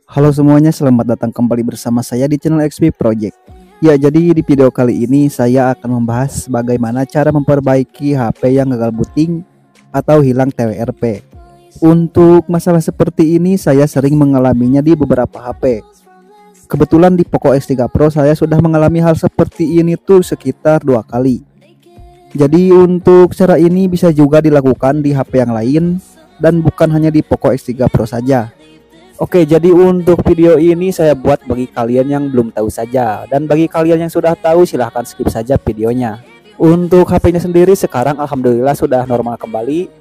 Halo semuanya, selamat datang kembali bersama saya di channel XP Project. Ya, jadi di video kali ini saya akan membahas bagaimana cara memperbaiki HP yang gagal booting atau hilang TWRP. Untuk masalah seperti ini saya sering mengalaminya di beberapa HP. Kebetulan di Poco X3 Pro saya sudah mengalami hal seperti ini tuh sekitar 2 kali. Jadi untuk cara ini bisa juga dilakukan di HP yang lain dan bukan hanya di Poco X3 Pro saja. Oke, jadi untuk video ini saya buat bagi kalian yang belum tahu saja, dan bagi kalian yang sudah tahu silahkan skip saja videonya. Untuk HP-nya sendiri sekarang alhamdulillah sudah normal kembali.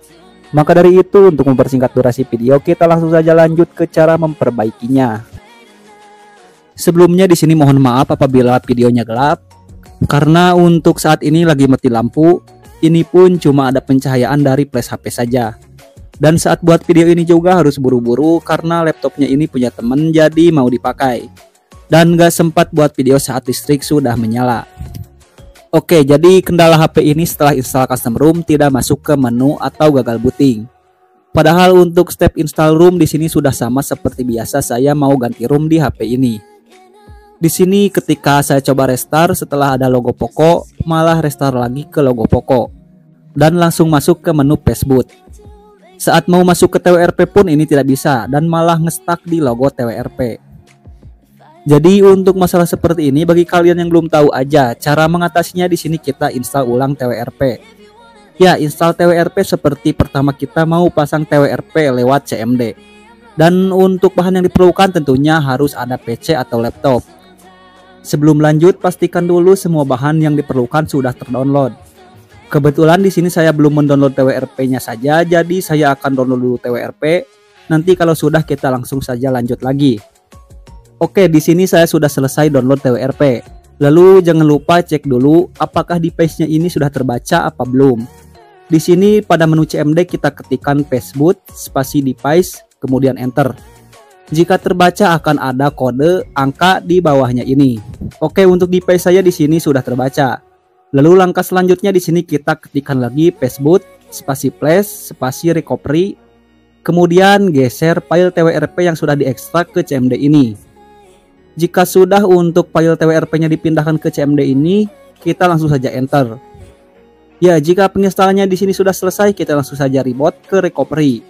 Maka dari itu untuk mempersingkat durasi video kita langsung saja lanjut ke cara memperbaikinya. Sebelumnya di sini mohon maaf apabila videonya gelap, karena untuk saat ini lagi mati lampu. Ini pun cuma ada pencahayaan dari flash HP saja. Dan saat buat video ini juga harus buru-buru karena laptopnya ini punya temen jadi mau dipakai. Dan gak sempat buat video saat listrik sudah menyala. Oke, jadi kendala HP ini setelah install custom ROM tidak masuk ke menu atau gagal booting. Padahal untuk step install ROM di sini sudah sama seperti biasa saya mau ganti ROM di HP ini. Di sini ketika saya coba restart setelah ada logo Poco, malah restart lagi ke logo Poco. Dan langsung masuk ke menu Fastboot. Saat mau masuk ke TWRP pun ini tidak bisa dan malah nge-stuck di logo TWRP. Jadi untuk masalah seperti ini bagi kalian yang belum tahu aja cara mengatasinya, di sini kita install ulang TWRP. Ya, install TWRP seperti pertama kita mau pasang TWRP lewat CMD. Dan untuk bahan yang diperlukan tentunya harus ada PC atau laptop. Sebelum lanjut pastikan dulu semua bahan yang diperlukan sudah terdownload. Kebetulan di sini saya belum mendownload TWRP-nya saja, jadi saya akan download dulu TWRP. Nanti kalau sudah kita langsung saja lanjut lagi. Oke, di sini saya sudah selesai download TWRP. Lalu jangan lupa cek dulu apakah device-nya ini sudah terbaca apa belum. Di sini pada menu CMD kita ketikkan Fastboot spasi device kemudian enter. Jika terbaca akan ada kode angka di bawahnya ini. Oke, untuk device saya di sini sudah terbaca. Lalu langkah selanjutnya di sini kita ketikkan lagi Fastboot spasi flash spasi recovery, kemudian geser file TWRP yang sudah diekstrak ke CMD ini. Jika sudah untuk file TWRP-nya dipindahkan ke CMD ini, kita langsung saja enter. Ya, jika penginstalannya di sini sudah selesai, kita langsung saja reboot ke recovery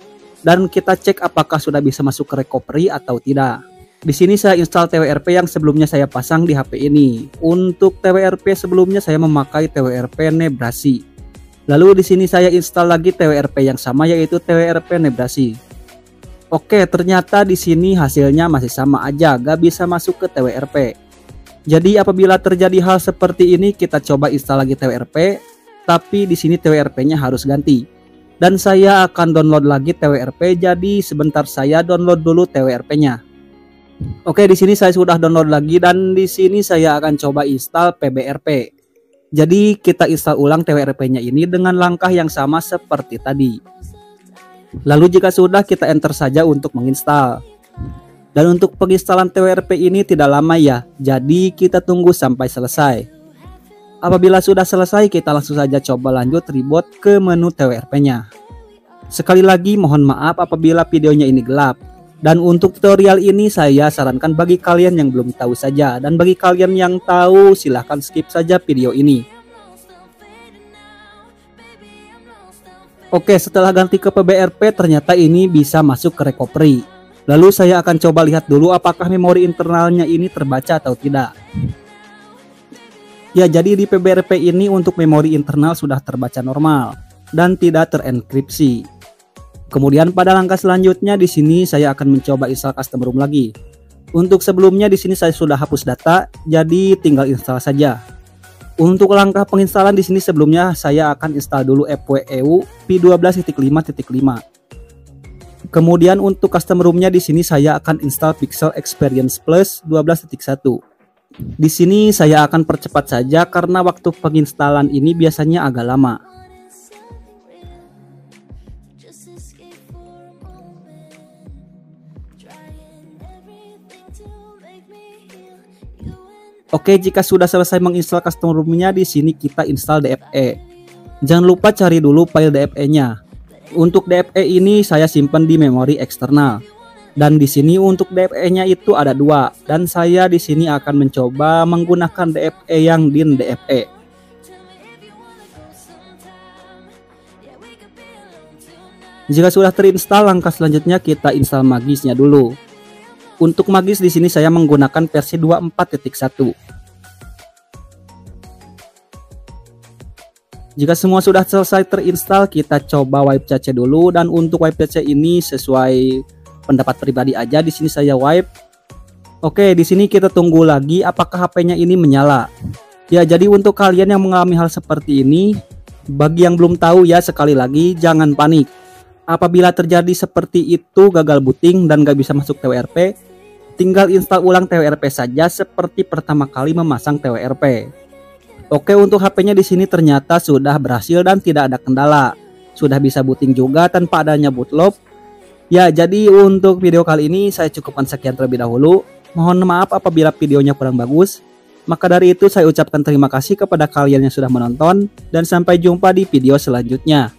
dan kita cek apakah sudah bisa masuk ke recovery atau tidak. Di sini saya install TWRP yang sebelumnya saya pasang di HP ini. Untuk TWRP sebelumnya saya memakai TWRP Nebrasi. Lalu di sini saya install lagi TWRP yang sama yaitu TWRP Nebrasi. Oke, ternyata di sini hasilnya masih sama aja, gak bisa masuk ke TWRP. Jadi apabila terjadi hal seperti ini kita coba install lagi TWRP, tapi di sini TWRP-nya harus ganti. Dan saya akan download lagi TWRP, jadi sebentar saya download dulu TWRP-nya. Oke, di sini saya sudah download lagi dan di sini saya akan coba install PBRP. Jadi kita install ulang TWRP-nya ini dengan langkah yang sama seperti tadi. Lalu jika sudah kita enter saja untuk menginstal. Dan untuk penginstalan TWRP ini tidak lama ya, jadi kita tunggu sampai selesai. Apabila sudah selesai kita langsung saja coba lanjut reboot ke menu TWRP-nya. Sekali lagi mohon maaf apabila videonya ini gelap. Dan untuk tutorial ini saya sarankan bagi kalian yang belum tahu saja, dan bagi kalian yang tahu silahkan skip saja video ini. Oke, setelah ganti ke PBRP ternyata ini bisa masuk ke recovery. Lalu saya akan coba lihat dulu apakah memori internalnya ini terbaca atau tidak. Ya, jadi di PBRP ini untuk memori internal sudah terbaca normal dan tidak terenkripsi. Kemudian pada langkah selanjutnya di sini saya akan mencoba install custom ROM lagi. Untuk sebelumnya di sini saya sudah hapus data, jadi tinggal install saja. Untuk langkah penginstalan di sini sebelumnya saya akan install dulu FWEU P12.5.5. Kemudian untuk custom ROM-nya di sini saya akan install Pixel Experience Plus 12.1. Di sini saya akan percepat saja karena waktu penginstalan ini biasanya agak lama. Oke, jika sudah selesai menginstal custom ROM-nya di sini kita install DFE. Jangan lupa cari dulu file DFE-nya. Untuk DFE ini saya simpan di memori eksternal. Dan di sini untuk DFE-nya itu ada 2, dan saya di sini akan mencoba menggunakan DFE yang DIN DFE. Jika sudah terinstall, langkah selanjutnya kita install Magisnya dulu. Untuk Magis di sini saya menggunakan versi 24.1. Jika semua sudah selesai terinstall, kita coba wipe cache dulu, dan untuk wipe cache ini sesuai pendapat pribadi aja, di sini saya wipe. Oke, di sini kita tunggu lagi apakah HP-nya ini menyala. Ya, jadi untuk kalian yang mengalami hal seperti ini, bagi yang belum tahu ya, sekali lagi jangan panik. Apabila terjadi seperti itu, gagal booting dan gak bisa masuk TWRP, tinggal install ulang TWRP saja seperti pertama kali memasang TWRP. Oke, untuk HP-nya di sini ternyata sudah berhasil dan tidak ada kendala. Sudah bisa booting juga tanpa adanya bootloop. Ya, jadi untuk video kali ini saya cukupkan sekian terlebih dahulu. Mohon maaf apabila videonya kurang bagus. Maka dari itu saya ucapkan terima kasih kepada kalian yang sudah menonton dan sampai jumpa di video selanjutnya.